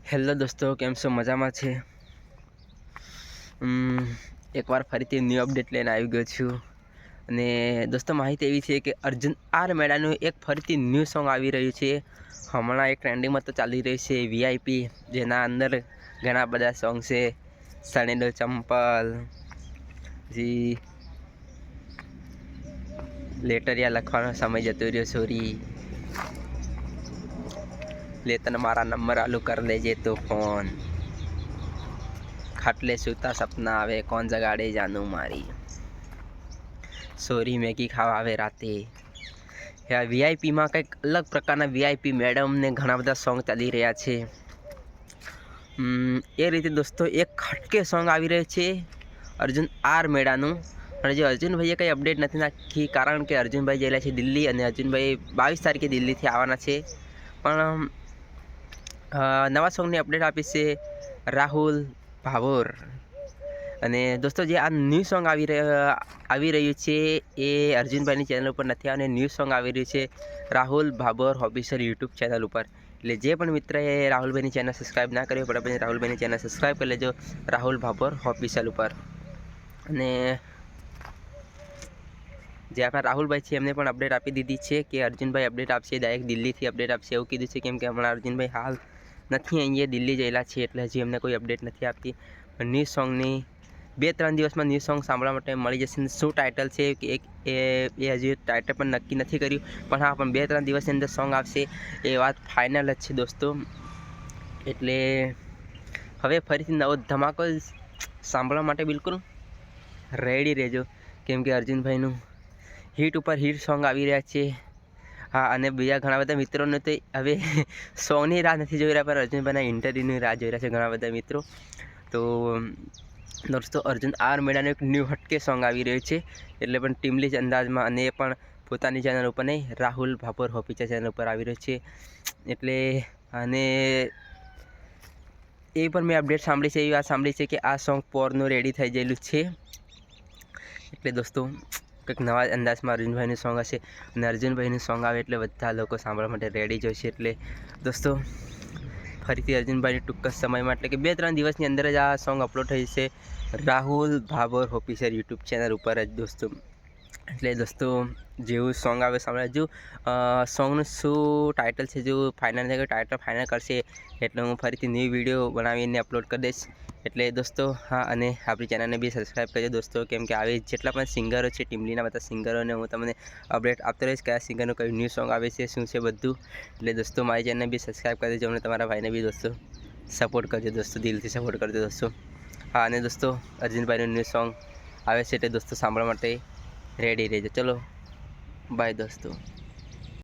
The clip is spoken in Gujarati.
હેલો દોસ્તો, કેમ છો? મજામાં છે? એકવાર ફરીથી ન્યૂ અપડેટ લઈને આવી ગયો છું. અને દોસ્તો, માહિતી એવી છે કે અર્જુન આર મેડાનું એક ફરીથી ન્યૂ સોંગ આવી રહ્યું છે. હમણાં એક ટ્રેન્ડિંગમાં તો ચાલી રહ્યું છે વીઆઈપી, જેના અંદર ઘણા બધા સોંગ છે. સણેલો ચંપલ, જી લેટરિયા લખવાનો સમય જતો રહ્યો સોરી, લે તને મારા નંબર આલુ કર લેજે તો ફોન, ખાટલે સૂતા સપના આવે કોણ જગાડે જાનું મારી, સોરી મેગી ખાવા આવે રાતે. વીઆઈપીમાં કંઈક અલગ પ્રકારના વીઆઈપી મેડમને ઘણા બધા સોંગ ચાલી રહ્યા છે. એ રીતે દોસ્તો એક ખટકે સોંગ આવી રહ્યું છે અર્જુન આર મેડાનું. પણ જે અર્જુનભાઈએ કંઈ અપડેટ નથી નાખી, કારણ કે અર્જુનભાઈ ગયેલા છે દિલ્હી, અને અર્જુનભાઈ 22 તારીખે દિલ્હીથી આવવાના છે. પણ નવા સોંગની અપડેટ આપી છે રાહુલ ભાભોર. અને દોસ્તો, જે આ ન્યૂ સોંગ આવી રહ્યું છે એ અર્જુનભાઈની ચેનલ ઉપર નથી, અને ન્યૂ સોંગ આવી રહ્યું છે Rahul Bhabhor official YouTube channel ઉપર. એટલે જે પણ મિત્રએ રાહુલભાઈની ચેનલ સબસ્ક્રાઈબ ના કરી હોય, પછી રાહુલભાઈની ચેનલ સબસ્ક્રાઈબ કરી લેજો રાહુલ ભાભોર ઓફિશિયલ ઉપર. અને જે આપણા રાહુલભાઈ છે એમને પણ અપડેટ આપી દીધી છે કે અર્જુનભાઈ અપડેટ આપશે, ડાયરેક્ટ દિલ્હીથી અપડેટ આપશે એવું કીધું છે. કેમ કે હમણાં અર્જુનભાઈ હાલ નથી અહીંયા, દિલ્હી ગયેલા છે, એટલે હજી એમને કોઈ અપડેટ નથી આપતી. ન્યૂ સોંગની 2-3 દિવસમાં ન્યૂ સોંગ સાંભળવા માટે મળી જશે. શું ટાઇટલ છે કે એ હજી ટાઇટલ પણ નક્કી નથી કર્યું, પણ હા, પણ 2-3 દિવસની અંદર સોંગ આવશે એ વાત ફાઇનલ જ છે દોસ્તો. એટલે હવે ફરીથી નવો ધમાકો સાંભળવા માટે બિલકુલ રેડી રહેજો, કેમ કે અર્જુનભાઈનું હિટ ઉપર હિટ સોંગ આવી રહ્યા છે. હા, અને બીજા ઘણા બધા મિત્રોને તો હવે સોંગની રાહ નથી જોઈ રહ્યા, પણ અર્જુનભાઈના ઇન્ટરવ્યૂની રાહ જોઈ રહ્યા છે ઘણા બધા મિત્રો. તો દોસ્તો, અર્જુન આર મેડાનું એક ન્યૂ હટકે સોંગ આવી રહ્યું છે, એટલે પણ ટીમલી અંદાજમાં, અને એ પણ પોતાની ચેનલ ઉપર નહીં, રાહુલ ભાભોર ઓફિશિયલ ચેનલ ઉપર આવી રહ્યું છે. એટલે અને એ પણ મેં અપડેટ સાંભળી છે, એવી વાત સાંભળી છે કે આ સોંગ પોરનું રેડી થઈ ગયેલું છે. એટલે દોસ્તો, કંઈક નવા અંદાજમાં અર્જુનભાઈનું સોંગ હશે, અને અર્જુનભાઈનું સોંગ આવે એટલે બધા લોકો સાંભળવા માટે રેડી જ હશે. એટલે દોસ્તો, ફરીથી અર્જુનભાઈની ટૂંક જ સમયમાં, એટલે કે 2-3 દિવસની અંદર જ આ સોંગ અપલોડ થઈ જશે Rahul Bhabhor official YouTube channel ઉપર જ દોસ્તો. એટલે દોસ્તો, જેવું સોંગ આવે સાંભળજો. સોંગનું શું ટાઇટલ છે, જો ફાઇનલ છે, ટાઇટલ ફાઇનલ કરશે એટલે હું ફરીથી ન્યૂ વિડીયો બનાવીને અપલોડ કરી દઈશ. એટલે દોસ્તો, હા, અને આપણી ચેનલને બી સબસ્ક્રાઈબ કરજો દોસ્તો, કેમ કે આવી જેટલા પણ સિંગરો છે ટીમલીના, બધા સિંગરોને હું તમને અપડેટ આપતો રહીશ, કયા સિંગરનું કયું ન્યૂ સોંગ આવે છે, શું છે બધું. એટલે દોસ્તો, મારી ચેનલને બી સબસ્ક્રાઈબ કરી દેજો, અને તમારા ભાઈને બી દોસ્તો સપોર્ટ કરજો દોસ્તો, દિલથી સપોર્ટ કરજો દોસ્તો. હા, અને દોસ્તો, અર્જુનભાઈનું ન્યૂ સોંગ આવે છે એટલે દોસ્તો સાંભળવા માટે રેડી રહેજો. ચલો બાય દોસ્તો.